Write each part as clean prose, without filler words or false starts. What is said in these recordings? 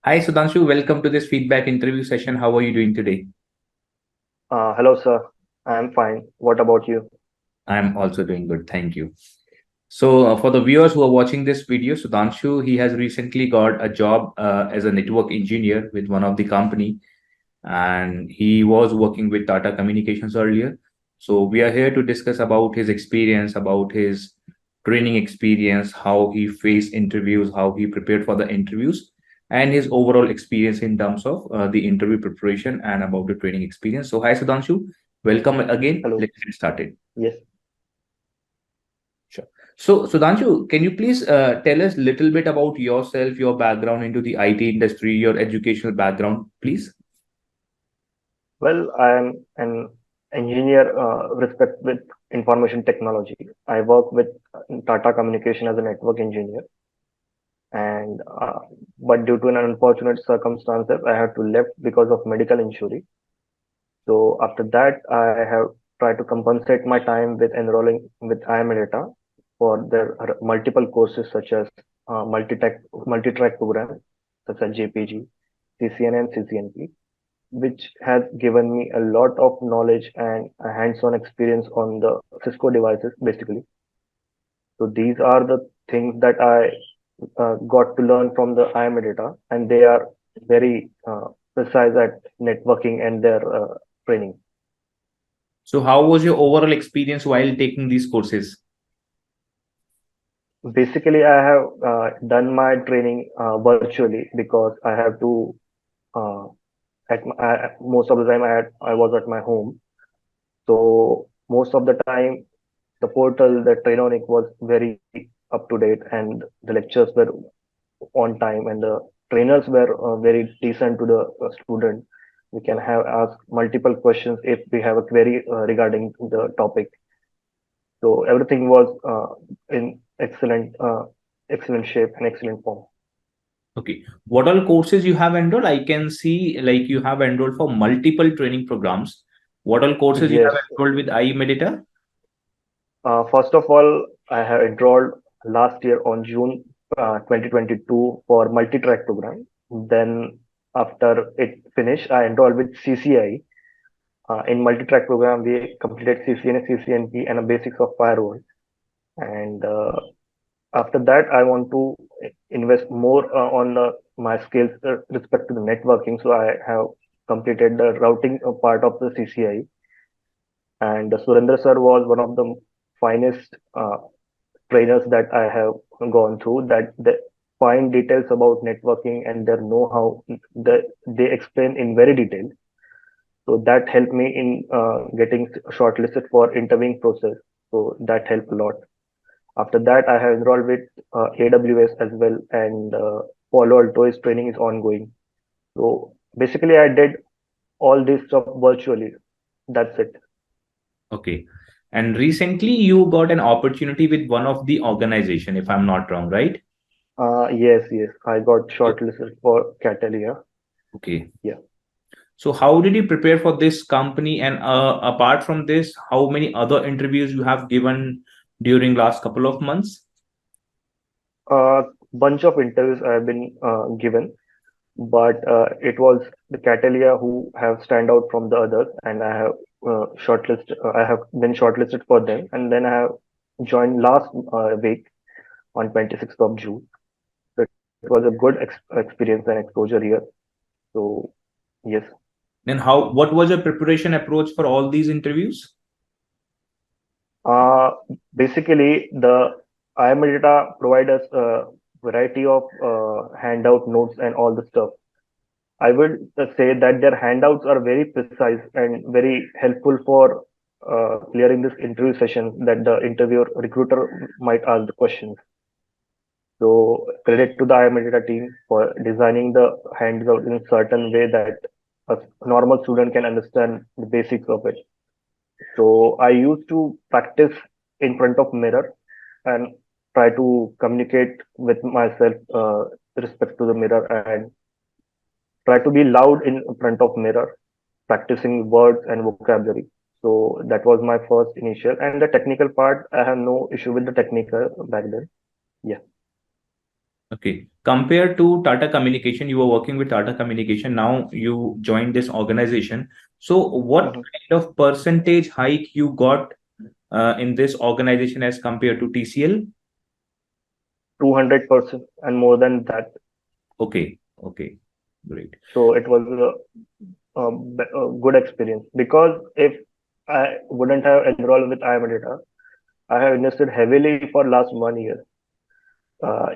Hi, Sudhanshu. Welcome to this feedback interview session. How are you doing today? Hello, sir. I'm fine. What about you? I'm also doing good. Thank you. For the viewers who are watching this video, Sudhanshu, he has recently got a job as a network engineer with one of the company, and he was working with Tata Communications earlier. So we are here to discuss about his experience, about his training experience, how he faced interviews, how he prepared for the interviews, and his overall experience in terms of the interview preparation and about the training experience. So hi Sudhanshu, welcome again. Hello. Let's get started. Yes. Sure. So Sudhanshu, can you please tell us a little bit about yourself, your background into the IT industry, your educational background, please? Well, I'm an engineer respect with information technology. I work with Tata Communication as a network engineer, and but due to an unfortunate circumstances, I had to left because of medical injury. So after that, I have tried to compensate my time with enrolling with I-MEDITA for their multiple courses such as multi-track program such as JPG, CCNA and CCNP, which has given me a lot of knowledge and a hands-on experience on the Cisco devices basically. So these are the things that I got to learn from the I-MEDITA, and they are very precise at networking and their training. So how was your overall experience while taking these courses? Basically, I have done my training virtually because I have to uh, most of the time I was at my home. So most of the time the portal, the Trainonic was very up to date, and the lectures were on time, and the trainers were very decent to the student. We can have ask multiple questions if we have a query regarding the topic. So everything was in excellent shape and excellent form. Okay. What all courses you have enrolled? I can see like you have enrolled for multiple training programs. What all courses you have Yes. enrolled with I-MEDITA? First of all, I have enrolled last year on June 2022 for MultiTrack program. Then after it finished, I enrolled with CCI. In MultiTrack program, we completed CCNA, CCNP, and a basics of firewall. And after that, I want to invest more on my skills respect to the networking. So I have completed the routing part of the CCI. And Surendra sir was one of the finest trainers that I have gone through, that the fine details about networking and their know-how, they explain in very detail. So that helped me in getting shortlisted for interviewing process. So that helped a lot. After that, I have enrolled with AWS as well, and Palo Alto's training is ongoing. So basically, I did all this stuff virtually. That's it. Okay. And recently you got an opportunity with one of the organization, if I'm not wrong, right? Yes, I got So, shortlisted for Catalia. okay. Yeah. So how did you prepare for this company? And apart from this, how many other interviews you have given during last couple of months? Bunch of interviews I have been given, but it was the Catalia who have stand out from the others, and I have been shortlisted for them, and then I have joined last week on 26th of June. So it was a good experience and exposure here. So yes. Then what was your preparation approach for all these interviews? Uh, Basically, the I-MEDITA provide us a variety of handout notes and all the stuff. I would say that their handouts are very precise and very helpful for clearing this interview session that the interviewer recruiter might ask the questions. So credit to the I-MEDITA team for designing the handout in a certain way that a normal student can understand the basics of it. So I used to practice in front of mirror and try to communicate with myself respect to the mirror, and try to be loud in front of mirror, practicing words and vocabulary. So that was my first initial. And the technical part, I have no issue with the technical back then. Yeah. Okay. Compared to Tata Communication, you were working with Tata Communication. Now you joined this organization. So, what Mhm. kind of percentage hike you got in this organization as compared to TCL? 200% and more than that. Okay. Okay. Great. So it was a good experience because if I wouldn't have enrolled with I-MEDITA, I have invested heavily for last 1 year.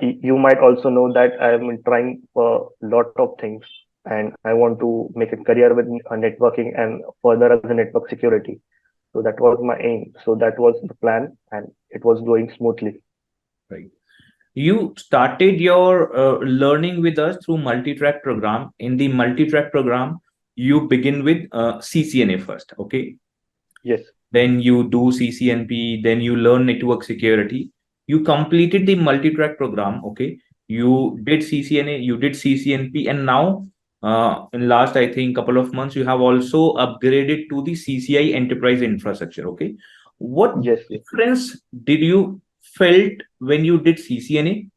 You might also know that I am trying for a lot of things and I want to make a career with networking and further as a network security. So that was my aim. So that was the plan and it was going smoothly. Right. You started your learning with us through multi-track program. In the multi-track program, you begin with CCNA first. Okay. Yes, Then you do CCNP, then you learn network security. You completed the multi-track program, okay? You did CCNA, you did CCNP, and now in last I think couple of months you have also upgraded to the CCI enterprise infrastructure, okay? What yes, yes. difference did you felt when you did CCNA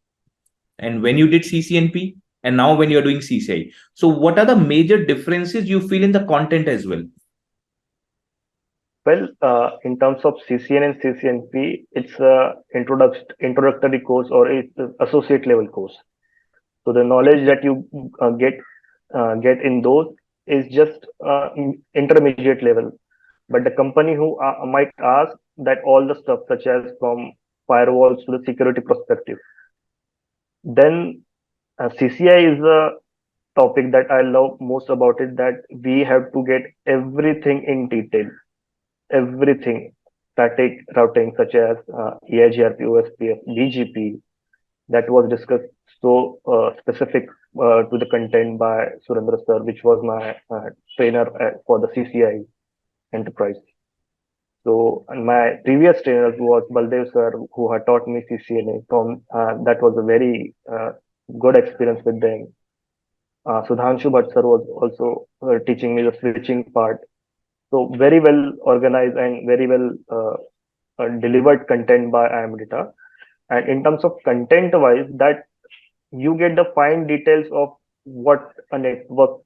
and when you did CCNP and now when you're doing CCI? So what are the major differences you feel in the content as well? Well, in terms of CCN and CCNP, it's a introductory course or it's a associate level course. So the knowledge that you get in those is just intermediate level. But the company who might ask that all the stuff such as from firewalls to the security perspective. Then CCI is a topic that I love most about it, that we have to get everything in detail, everything, static routing such as EIGRP, OSPF, BGP, that was discussed so specific to the content by Surendra sir, which was my trainer for the CCI enterprise. So, and my previous trainer was Baldev sir, who had taught me CCNA. From that was a very good experience with them. Sudhanshu sir was also teaching me the switching part. So very well organized and very well delivered content by I-MEDITA. And in terms of content wise, that you get the fine details of what a network,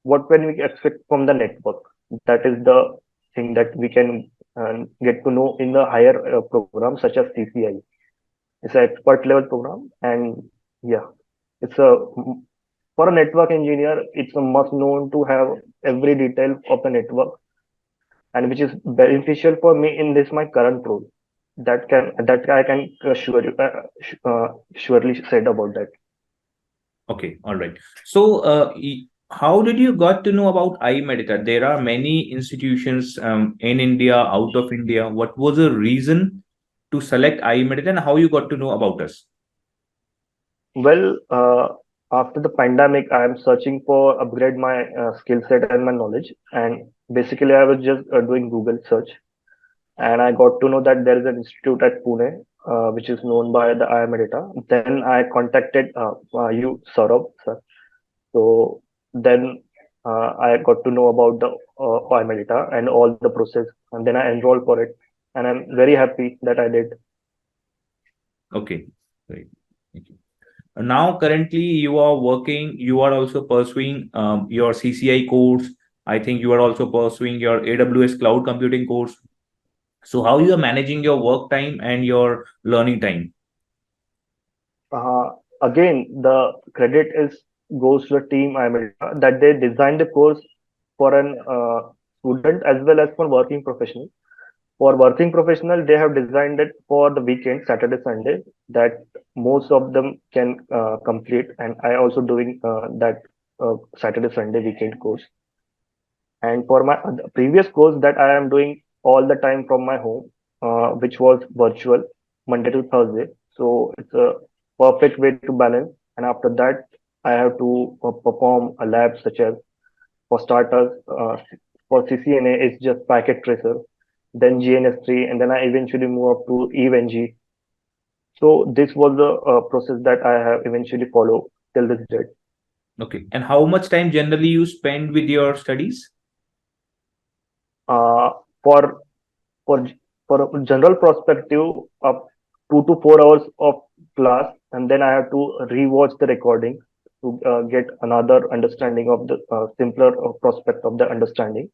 what can we expect from the network. That is the thing that we can get to know in the higher programs such as CCI. It's an expert level program, and yeah, it's a for a network engineer, it's a must known to have every detail of the network, and which is beneficial for me in this my current role. That I can surely said about that. Okay, all right. So, how did you got to know about I-MEDITA? There are many institutions in India, out of India. What was the reason to select I-MEDITA and how you got to know about us? Well, after the pandemic, I am searching for upgrade my skill set and my knowledge. And basically, I was just doing Google search, and I got to know that there is an institute at Pune, which is known by the I-MEDITA. Then I contacted you, Saurabh, sir. So then I got to know about the I-MEDITA and all the process, and then I enrolled for it, and I'm very happy that I did. Okay, great. Thank you. Now, currently, you are working, you are also pursuing your CCI course. I think you are also pursuing your AWS cloud computing course. So, how you are managing your work time and your learning time? Uh, Again, the credit is goes to the team I-MEDITA that they designed the course for an student as well as for working professional. For working professional, they have designed it for the weekend, Saturday, Sunday, that most of them can complete. And I also doing that Saturday, Sunday weekend course. And for my previous course that I am doing all the time from my home, which was virtual, Monday to Thursday. So it's a perfect way to balance. And after that, I have to perform a lab such as for starters, for CCNA, it's just packet tracer, then GNS3, and then I eventually move up to EVNG. So this was the process that I have eventually followed till this date. Okay. And how much time generally you spend with your studies? Uh, for for for a general perspective, 2 to 4 hours of class, and then I have to rewatch the recording to get another understanding of the simpler prospect of the understanding.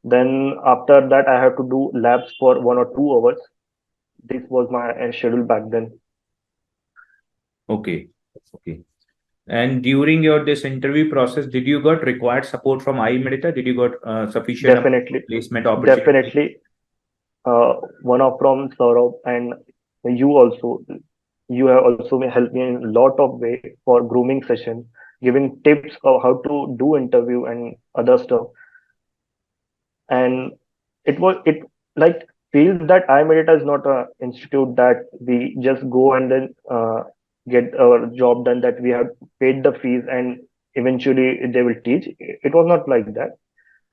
Then after that, I have to do labs for 1 or 2 hours. This was my schedule back then. Okay. Okay. And during your this interview process, did you got required support from I-MEDITA? Did you got sufficient Definitely, placement opportunity? definitely. One of from Saurabh and you also. You have also helped me in a lot of way for grooming session, giving tips of how to do interview and other stuff. And it like feels that I-MEDITA is not a institute that we just go and then get our job done, that we have paid the fees and eventually they will teach. It was not like that.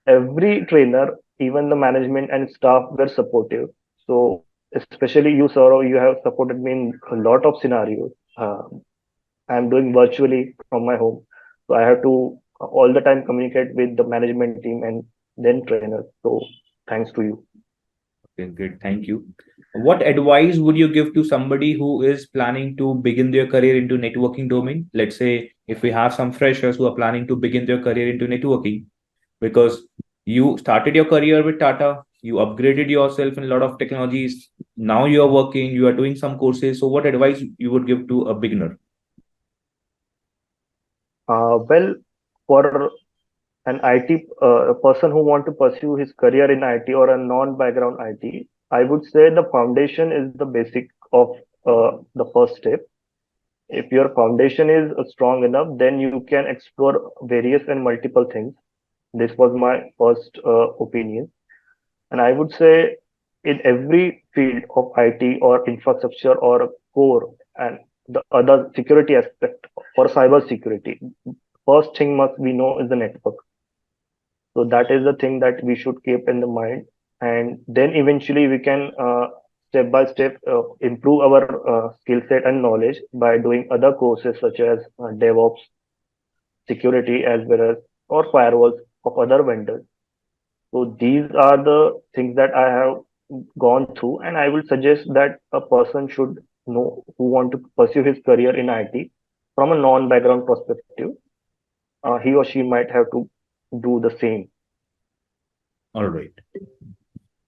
Every trainer, even the management and staff were supportive. So especially you, Saurav, you have supported me in a lot of scenarios. I'm doing virtually from my home, so I have to all the time communicate with the management team and then trainers. So thanks to you. Okay, great. Thank you. What advice would you give to somebody who is planning to begin their career into networking domain? Let's say if we have some freshers who are planning to begin their career into networking, because you started your career with Tata, you upgraded yourself in a lot of technologies. Now you are working, you are doing some courses. So what advice you would give to a beginner? Well, for an IT a person who want to pursue his career in IT or a non-background IT, I would say the foundation is the basic of the first step. If your foundation is strong enough, then you can explore various and multiple things. This was my first opinion. And I would say in every field of IT or infrastructure or core and the other security aspect for cyber security, first thing must we know is the network. So that is the thing that we should keep in the mind. And then eventually we can step by step improve our skill set and knowledge by doing other courses such as DevOps, security, as well as or firewalls of other vendors. So these are the things that I have gone through, and I will suggest that a person should know who want to pursue his career in IT from a non-background perspective. He or she might have to do the same. All right.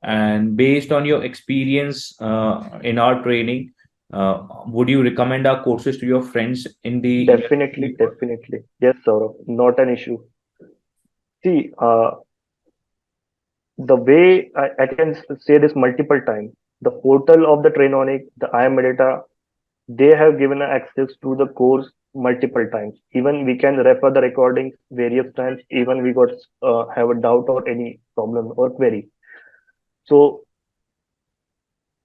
And based on your experience in our training, would you recommend our courses to your friends in the Definitely, industry? definitely. Yes, Saurabh, not an issue. See, the way I can say this multiple times, the portal of the Trainonic, the I-MEDITA, they have given access to the course multiple times. Even we can refer the recordings various times, even we got have a doubt or any problem or query. So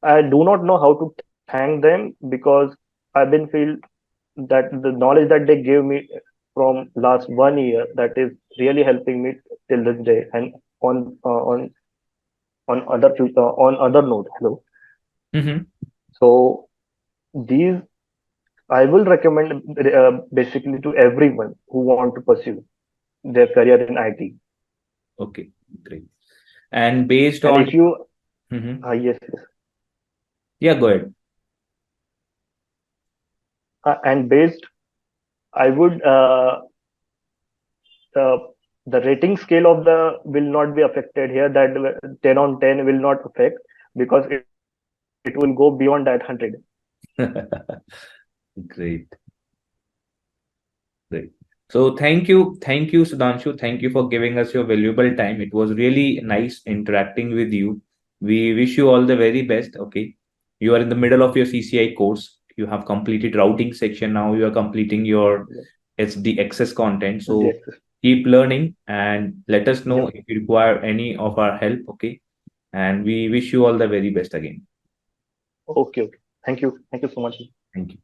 I do not know how to thank them because I've been feel that the knowledge that they gave me from last 1 year, that is really helping me till this day. And on on other note, hello. Mm-hmm. So these I will recommend basically to everyone who want to pursue their career in IT. Okay, great. And based And on, if you, Mhm. yes, yes. Yeah, go ahead. And based, I would, uh, the rating scale of the will not be affected here. That 10 on 10 will not affect because it will go beyond that 100. Great, great. So thank you, Sudhanshu. Thank you for giving us your valuable time. It was really nice interacting with you. We wish you all the very best. Okay, you are in the middle of your CCI course. You have completed routing section. Now you are completing your Yep. SD access content. The So access. keep learning and let us know Yep. if you require any of our help. Okay, and we wish you all the very best again. Okay. Okay. Thank you. Thank you so much. Thank you.